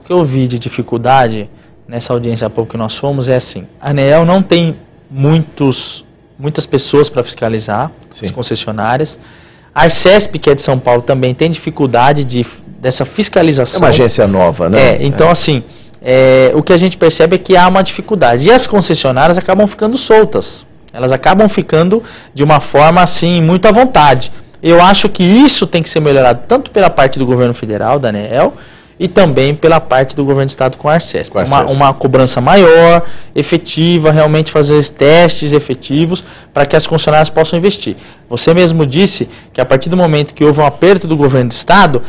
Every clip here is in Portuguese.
O que eu vi de dificuldade nessa audiência pública que nós fomos é assim, a ANEEL não tem muitas pessoas para fiscalizar, as concessionárias. A Arcesp, que é de São Paulo, também tem dificuldade dessa fiscalização. É uma agência nova, né? Então assim, o que a gente percebe é que há uma dificuldade. E as concessionárias acabam ficando soltas. Elas acabam ficando de uma forma assim, muito à vontade. Eu acho que isso tem que ser melhorado tanto pela parte do governo federal, da ANEEL, e também pela parte do governo do estado com a Arcesp. Uma cobrança maior, efetiva, realmente fazer testes efetivos para que as concessionárias possam investir. Você mesmo disse que a partir do momento que houve um aperto do governo do estado,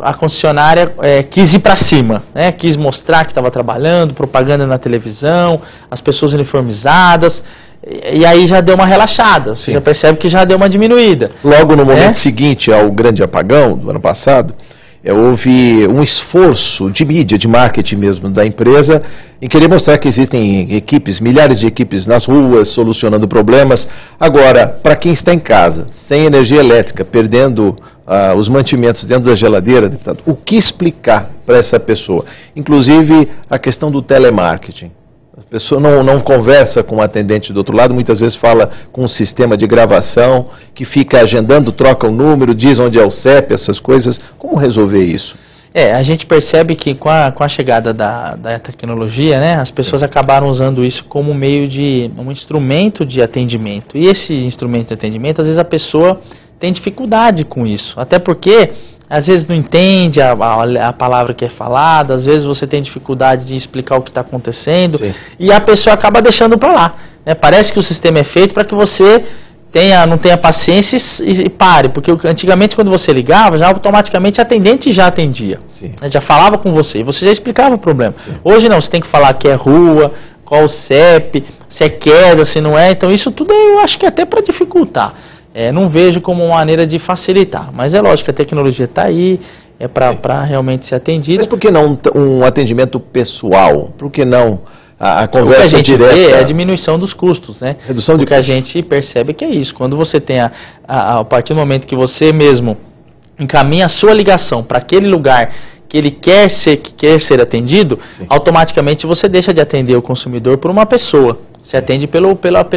a concessionária quis ir para cima, né? Quis mostrar que estava trabalhando, propaganda na televisão, as pessoas uniformizadas. E aí já deu uma relaxada, você já percebe que já deu uma diminuída. Logo no momento seguinte ao grande apagão do ano passado, houve um esforço de mídia, de marketing mesmo da empresa, em querer mostrar que existem equipes, milhares de equipes nas ruas, solucionando problemas. Agora, para quem está em casa, sem energia elétrica, perdendo os mantimentos dentro da geladeira, deputado, o que explicar para essa pessoa? Inclusive a questão do telemarketing. A pessoa não conversa com o atendente do outro lado, muitas vezes fala com um sistema de gravação, que fica agendando, troca o número, diz onde é o CEP, essas coisas. Como resolver isso? A gente percebe que com a chegada da tecnologia, né, as pessoas acabaram usando isso como meio de um instrumento de atendimento. E esse instrumento de atendimento, às vezes a pessoa tem dificuldade com isso. Até porque às vezes não entende a palavra que é falada, às vezes você tem dificuldade de explicar o que está acontecendo, e a pessoa acaba deixando para lá. Né? Parece que o sistema é feito para que você não tenha paciência e pare, porque antigamente quando você ligava, já automaticamente a atendente já atendia, né? Já falava com você, e você já explicava o problema. Hoje não, você tem que falar que é rua, qual o CEP, se é queda, se não é, então isso tudo eu acho que é até para dificultar. Não vejo como uma maneira de facilitar, mas é lógico que a tecnologia está aí, para realmente ser atendido. Mas por que não um atendimento pessoal? Por que não a conversa direta? O que a gente vê é a diminuição dos custos, né? Redução de custos. O que a gente percebe que é isso. Quando você tem, a partir do momento que você mesmo encaminha a sua ligação para aquele lugar que ele quer ser atendido, automaticamente você deixa de atender o consumidor por uma pessoa. Você atende pela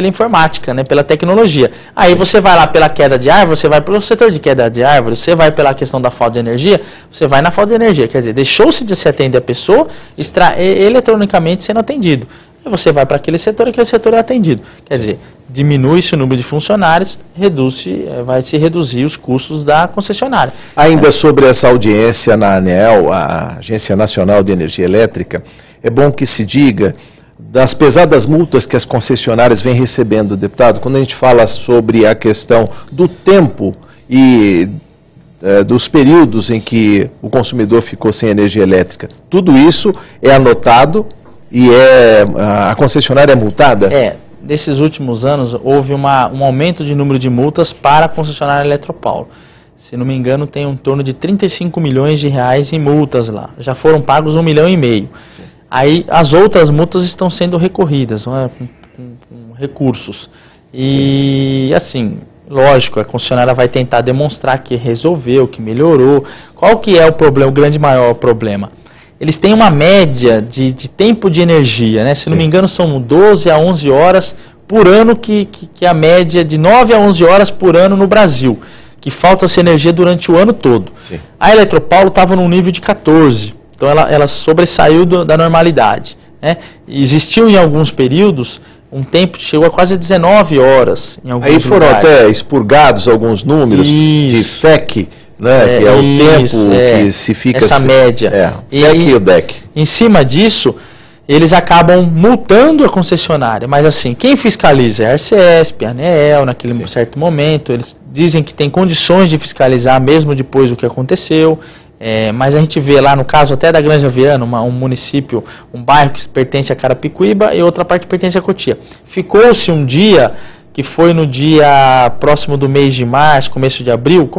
informática, né, pela tecnologia. Aí você vai lá pela queda de árvore, você vai pelo setor de queda de árvore, você vai pela questão da falta de energia, você vai na falta de energia. Quer dizer, deixou-se de se atender a pessoa eletronicamente sendo atendido. Aí você vai para aquele setor é atendido. Quer dizer, diminui-se o número de funcionários, vai se reduzir os custos da concessionária. Ainda sobre essa audiência na ANEEL, a Agência Nacional de Energia Elétrica, é bom que se diga das pesadas multas que as concessionárias vêm recebendo, deputado, quando a gente fala sobre a questão do tempo e dos períodos em que o consumidor ficou sem energia elétrica, tudo isso é anotado e a concessionária é multada? Nesses últimos anos houve um aumento de número de multas para a concessionária Eletropaulo. Se não me engano, tem em torno de 35 milhões de reais em multas lá. Já foram pagos 1,5 milhão. Aí as outras multas estão sendo recorridas, com recursos. E assim, lógico, a concessionária vai tentar demonstrar que resolveu, que melhorou. Qual que é o problema, o grande maior problema? Eles têm uma média de tempo de energia, né? Se não me engano, são 12 a 11 horas por ano, que é a média de 9 a 11 horas por ano no Brasil, que falta-se energia durante o ano todo. A Eletropaulo estava num nível de 14. Então ela sobressaiu da normalidade, né? Existiu em alguns períodos um tempo que chegou a quase 19 horas em alguns lugares. Aí foram até expurgados alguns números de FEC, né? Que é o tempo que se fica... Essa média. FEC e o DEC. Em cima disso, eles acabam multando a concessionária. Mas assim, quem fiscaliza é a Arcesp, a ANEEL, naquele certo momento. Eles dizem que tem condições de fiscalizar mesmo depois do que aconteceu. Mas a gente vê lá no caso até da Granja Viana, um município, um bairro que pertence a Carapicuíba e outra parte pertence a Cotia. Ficou-se um dia, que foi no dia próximo do mês de março, começo de abril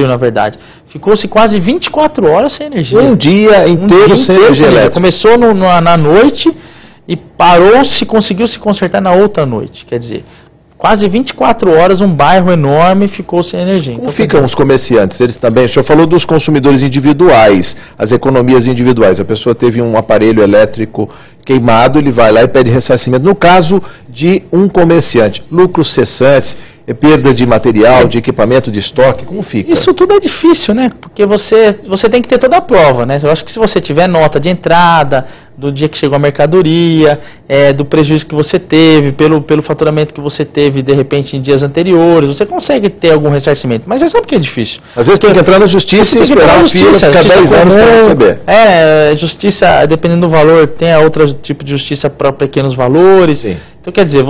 na verdade, ficou-se quase 24 horas sem energia. Um dia inteiro sem energia elétrica. Começou na noite e parou-se, conseguiu se consertar na outra noite. Quer dizer, quase 24 horas um bairro enorme ficou sem energia. Como ficam os comerciantes? Eles também, o senhor falou dos consumidores individuais, as economias individuais. A pessoa teve um aparelho elétrico queimado, ele vai lá e pede ressarcimento. No caso de um comerciante, lucros cessantes, perda de material, de equipamento, de estoque, como fica? Isso tudo é difícil, né? Porque você tem que ter toda a prova, né? Eu acho que se você tiver nota de entrada, do dia que chegou a mercadoria, do prejuízo que você teve, pelo faturamento que você teve, de repente, em dias anteriores, você consegue ter algum ressarcimento. Mas você sabe que é difícil. Às vezes tem que entrar na justiça e esperar uma fila, ficar 10 anos para receber. Justiça, dependendo do valor, tem outro tipo de justiça para pequenos valores. Sim. Então, quer dizer,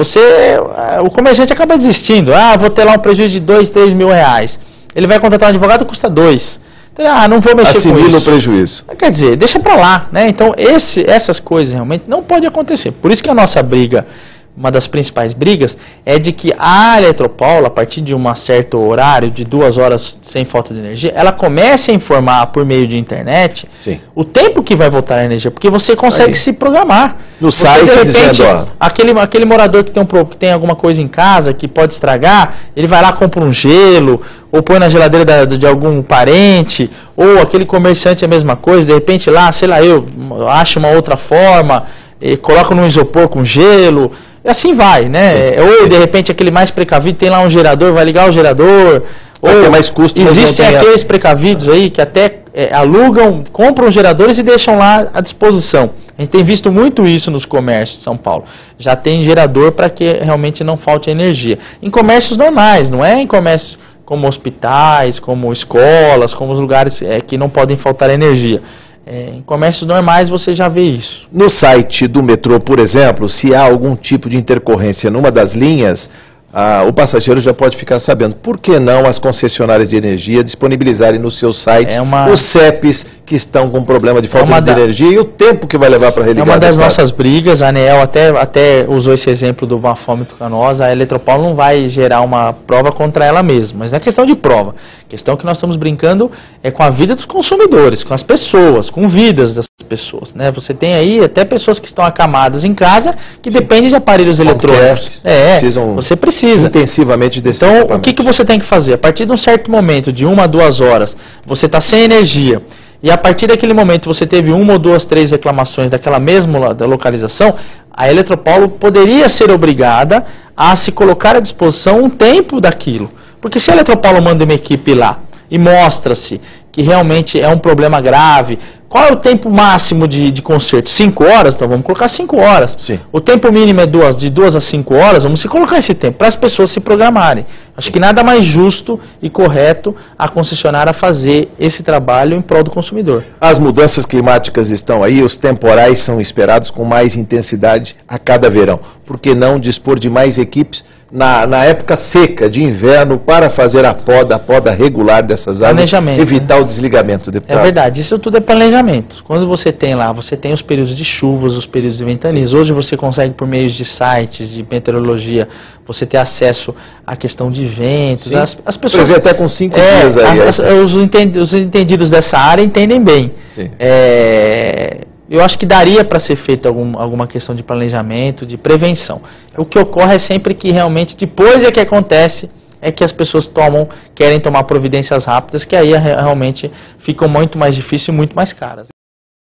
o comerciante acaba desistindo. Vou ter lá um prejuízo de 2, 3 mil reais. Ele vai contratar um advogado, custa 2. Então, não vou mexer com isso. Assimila o prejuízo. Quer dizer, deixa pra lá, né? Então, essas coisas realmente não podem acontecer. Por isso que a nossa briga, uma das principais brigas, é de que a Eletropaulo, a partir de um certo horário, de 2 horas sem falta de energia, ela comece a informar por meio de internet Sim. o tempo que vai voltar a energia, porque você consegue se programar. No site, de repente, dizendo, aquele morador que tem alguma coisa em casa que pode estragar, ele vai lá, compra um gelo, ou põe na geladeira de algum parente, ou aquele comerciante é a mesma coisa, de repente lá, sei lá, eu acho uma outra forma, coloca num isopor com gelo, e assim vai, né? Ou de repente aquele mais precavido tem lá um gerador, vai ligar o gerador, ou ter mais custo, existem aqueles precavidos aí que até alugam, compram geradores e deixam lá à disposição. A gente tem visto muito isso nos comércios de São Paulo. Já tem gerador para que realmente não falte energia. Em comércios normais, não é em comércios como hospitais, como escolas, como os lugares que não podem faltar energia. Em comércios normais você já vê isso. No site do metrô, por exemplo, se há algum tipo de intercorrência numa das linhas, o passageiro já pode ficar sabendo. Por que não as concessionárias de energia disponibilizarem no seu site os CEPs que estão com problema de falta de energia e o tempo que vai levar para religar? É uma das nossas brigas. A ANEEL até usou esse exemplo do bafômetro canosa. A Eletropaulo não vai gerar uma prova contra ela mesma, mas não é questão de prova. A questão que nós estamos brincando é com a vida dos consumidores, com as pessoas, com vidas das pessoas, né? Você tem aí até pessoas que estão acamadas em casa que dependem de aparelhos eletrônicos. Você precisa intensivamente desse Então, o que você tem que fazer? A partir de um certo momento, de 1 a 2 horas, você está sem energia, e a partir daquele momento você teve 1 ou 2, 3 reclamações daquela mesma localização, a Eletropaulo poderia ser obrigada a se colocar à disposição um tempo daquilo. Porque se a Eletropaulo manda uma equipe lá e mostra-se que realmente é um problema grave, qual é o tempo máximo de conserto? 5 horas? Então vamos colocar 5 horas. Sim. O tempo mínimo é de 2 a 5 horas, vamos colocar esse tempo para as pessoas se programarem. Acho que nada mais justo e correto a concessionária fazer esse trabalho em prol do consumidor. As mudanças climáticas estão aí, os temporais são esperados com mais intensidade a cada verão. Por que não dispor de mais equipes na época seca de inverno para fazer a poda regular dessas árvores, evitar o desligamento, deputado? É verdade, isso tudo é planejamento. Quando você tem lá, você tem os períodos de chuvas, os períodos de ventanias. Hoje você consegue, por meio de sites de meteorologia, você ter acesso à questão de ventos. As pessoas prevê até com 5 dias aí. Os entendidos dessa área entendem bem. Sim. Eu acho que daria para ser feita alguma questão de planejamento, de prevenção. O que ocorre é sempre que realmente, depois é que acontece, é que as pessoas querem tomar providências rápidas, que aí realmente ficam muito mais difíceis e muito mais caras.